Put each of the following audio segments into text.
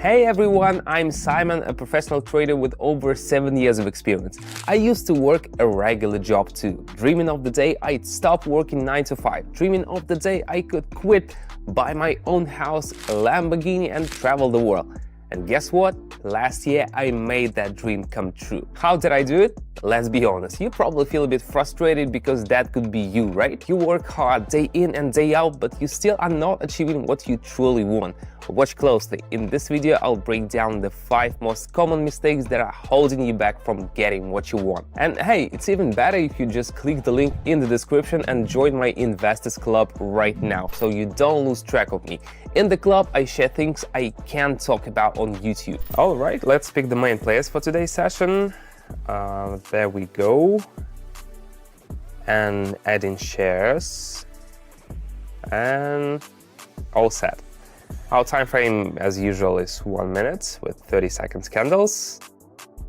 Hey everyone, I'm Simon, a professional trader with over 7 years of experience. I used to work a regular job too, dreaming of the day I'd stop working 9 to 5, dreaming of the day I could quit, buy my own house, a Lamborghini and travel the world. And guess what? Last year I made that dream come true. How did I do it? Let's be honest, you probably feel a bit frustrated because that could be you, right? You work hard day in and day out, but you still are not achieving what you truly want. Watch closely. In this video, I'll break down the 5 most common mistakes that are holding you back from getting what you want. And hey, it's even better if you just click the link in the description and join my Investors Club right now, so you don't lose track of me. In the club, I share things I can't talk about on YouTube. All right, let's pick the main players for today's session. There we go. And add in shares. And all set. Our time frame, as usual, is 1 minute with 30 seconds candles.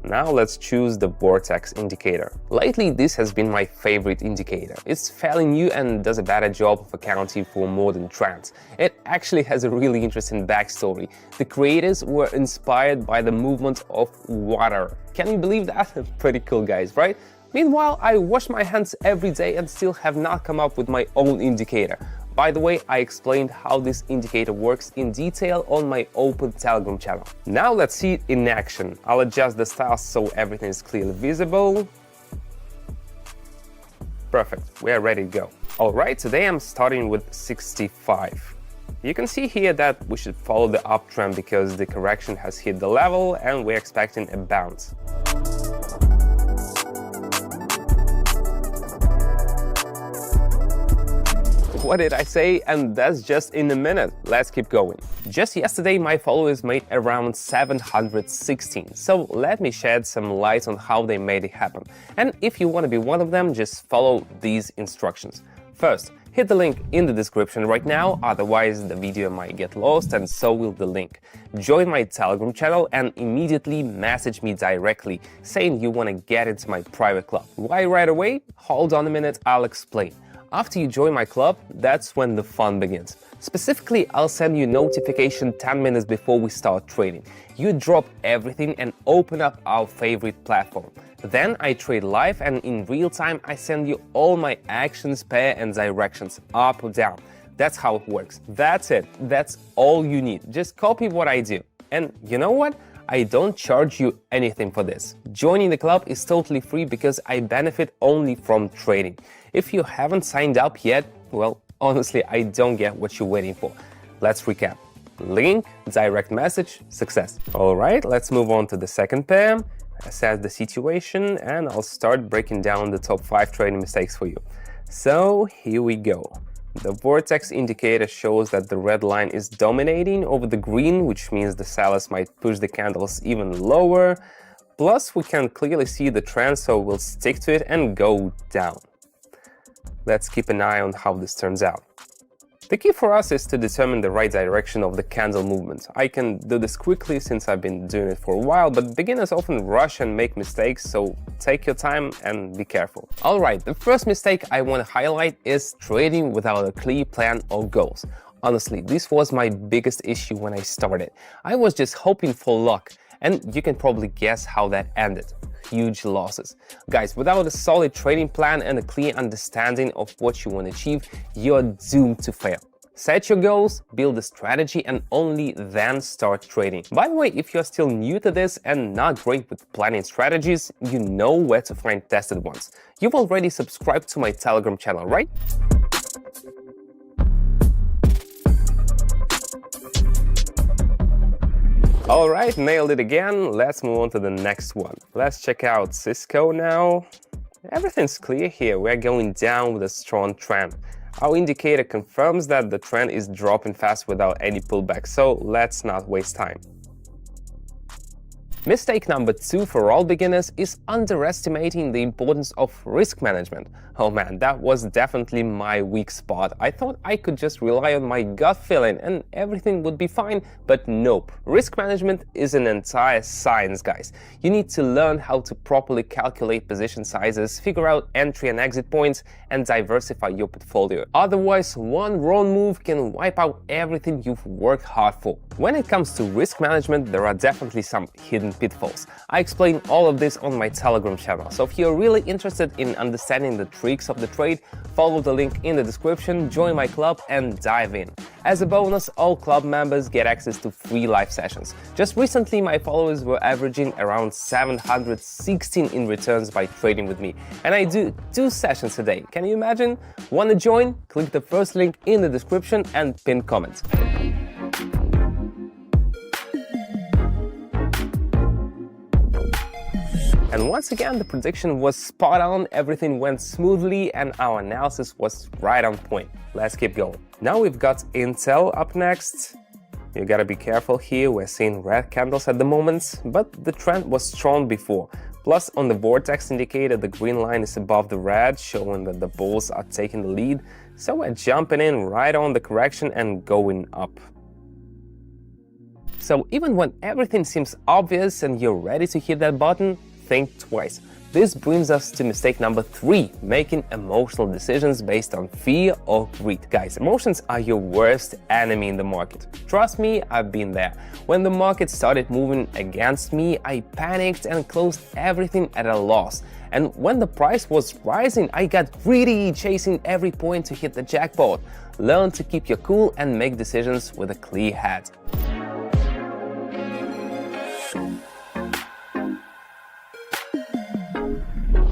Now let's choose the Vortex indicator. Lately, this has been my favorite indicator. It's fairly new and does a better job of accounting for modern trends. It actually has a really interesting backstory. The creators were inspired by the movement of water. Can you believe that? Pretty cool, guys, right? Meanwhile, I wash my hands every day and still have not come up with my own indicator. By the way, I explained how this indicator works in detail on my open Telegram channel. Now let's see it in action. I'll adjust the styles so everything is clearly visible. Perfect, we're ready to go. Alright, today I'm starting with 65. You can see here that we should follow the uptrend because the correction has hit the level and we're expecting a bounce. What did I say? And that's just in a minute. Let's keep going. Just yesterday, my followers made around 716. So let me shed some light on how they made it happen. And if you want to be one of them, just follow these instructions. First, hit the link in the description right now, otherwise the video might get lost and so will the link. Join my Telegram channel and immediately message me directly saying you want to get into my private club. Why right away? Hold on a minute, I'll explain. After you join my club, that's when the fun begins. Specifically, I'll send you a notification 10 minutes before we start trading. You drop everything and open up our favorite platform. Then I trade live and in real time I send you all my actions, pair and directions, up or down. That's how it works. That's it. That's all you need. Just copy what I do. And you know what? I don't charge you anything for this. Joining the club is totally free because I benefit only from trading. If you haven't signed up yet, well, honestly, I don't get what you're waiting for. Let's recap. Link, direct message, success. All right, let's move on to the second pair, assess the situation, and I'll start breaking down the top 5 trading mistakes for you. So here we go. The Vortex indicator shows that the red line is dominating over the green, which means the sellers might push the candles even lower. Plus, we can clearly see the trend, so we'll stick to it and go down. Let's keep an eye on how this turns out. The key for us is to determine the right direction of the candle movement. I can do this quickly since I've been doing it for a while, but beginners often rush and make mistakes, so take your time and be careful. Alright, the first mistake I want to highlight is trading without a clear plan or goals. Honestly, this was my biggest issue when I started. I was just hoping for luck, and you can probably guess how that ended. Huge losses. Guys, without a solid trading plan and a clear understanding of what you want to achieve, you're doomed to fail. Set your goals, build a strategy, and only then start trading. By the way, if you're still new to this and not great with planning strategies, you know where to find tested ones. You've already subscribed to my Telegram channel, right? Alright, nailed it again. Let's move on to the next one. Let's check out Cisco now. Everything's clear here. We're going down with a strong trend. Our indicator confirms that the trend is dropping fast without any pullback, so let's not waste time. Mistake number 2 for all beginners is underestimating the importance of risk management. Oh man, that was definitely my weak spot. I thought I could just rely on my gut feeling and everything would be fine, but nope. Risk management is an entire science, guys. You need to learn how to properly calculate position sizes, figure out entry and exit points, and diversify your portfolio. Otherwise, one wrong move can wipe out everything you've worked hard for. When it comes to risk management, there are definitely some hidden pitfalls. I explain all of this on my Telegram channel, so if you're really interested in understanding the tricks of the trade, follow the link in the description, join my club and dive in. As a bonus, all club members get access to free live sessions. Just recently, my followers were averaging around 716 in returns by trading with me, and I do 2 sessions a day. Can you imagine? Want to join? Click the first link in the description and pin comment. And once again, the prediction was spot on, everything went smoothly, and our analysis was right on point. Let's keep going. Now we've got Intel up next. You gotta be careful here, we're seeing red candles at the moment, but the trend was strong before. Plus, on the Vortex indicator, the green line is above the red, showing that the bulls are taking the lead. So we're jumping in right on the correction and going up. So even when everything seems obvious and you're ready to hit that button, think twice. This brings us to mistake number 3, making emotional decisions based on fear or greed. Guys, emotions are your worst enemy in the market. Trust me, I've been there. When the market started moving against me, I panicked and closed everything at a loss. And when the price was rising, I got greedy, chasing every point to hit the jackpot. Learn to keep your cool and make decisions with a clear head.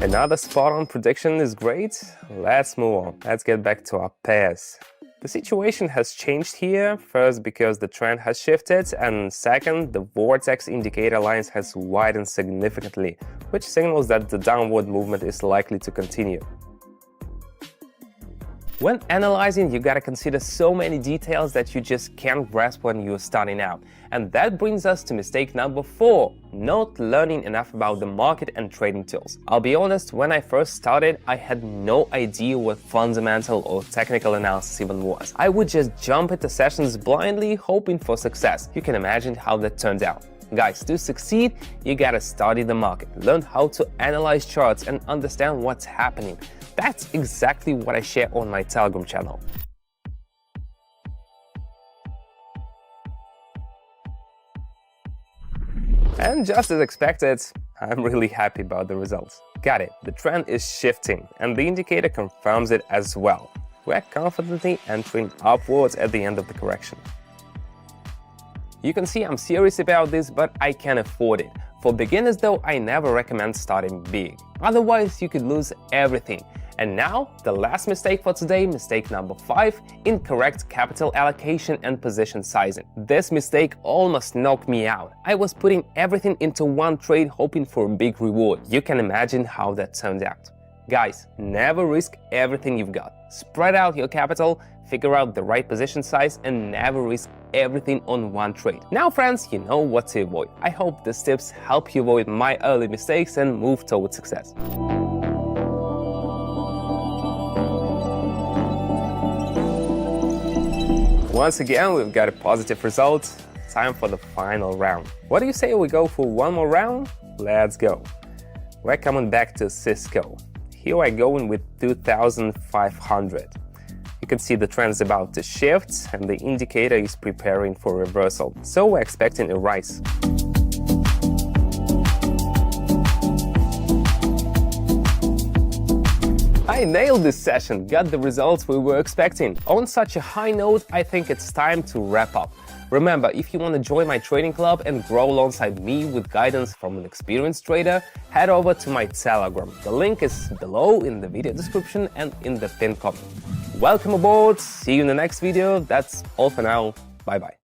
Another spot-on prediction is great. Let's move on. Let's get back to our pairs. The situation has changed here, first because the trend has shifted, and second, the Vortex indicator lines has widened significantly, which signals that the downward movement is likely to continue. When analyzing, you gotta consider so many details that you just can't grasp when you're starting out. And that brings us to mistake number 4, not learning enough about the market and trading tools. I'll be honest, when I first started, I had no idea what fundamental or technical analysis even was. I would just jump into sessions blindly, hoping for success. You can imagine how that turned out. Guys, to succeed, you gotta study the market, learn how to analyze charts and understand what's happening. That's exactly what I share on my Telegram channel. And just as expected, I'm really happy about the results. Got it, the trend is shifting, and the indicator confirms it as well. We're confidently entering upwards at the end of the correction. You can see I'm serious about this, but I can afford it. For beginners though, I never recommend starting big. Otherwise, you could lose everything. And now, the last mistake for today, mistake number 5, incorrect capital allocation and position sizing. This mistake almost knocked me out. I was putting everything into one trade hoping for a big reward. You can imagine how that turned out. Guys, never risk everything you've got. Spread out your capital, figure out the right position size, and never risk everything on one trade. Now friends, you know what to avoid. I hope these tips help you avoid my early mistakes and move towards success. Once again, we've got a positive result. Time for the final round. What do you say we go for one more round? Let's go. We're coming back to Cisco. Here we're going with 2,500. You can see the trend is about to shift and the indicator is preparing for reversal. So we're expecting a rise. I nailed this session, got the results we were expecting. On such a high note, I think it's time to wrap up. Remember, if you want to join my trading club and grow alongside me with guidance from an experienced trader, head over to my Telegram. The link is below in the video description and in the pinned comment. Welcome aboard, see you in the next video. That's all for now, bye bye.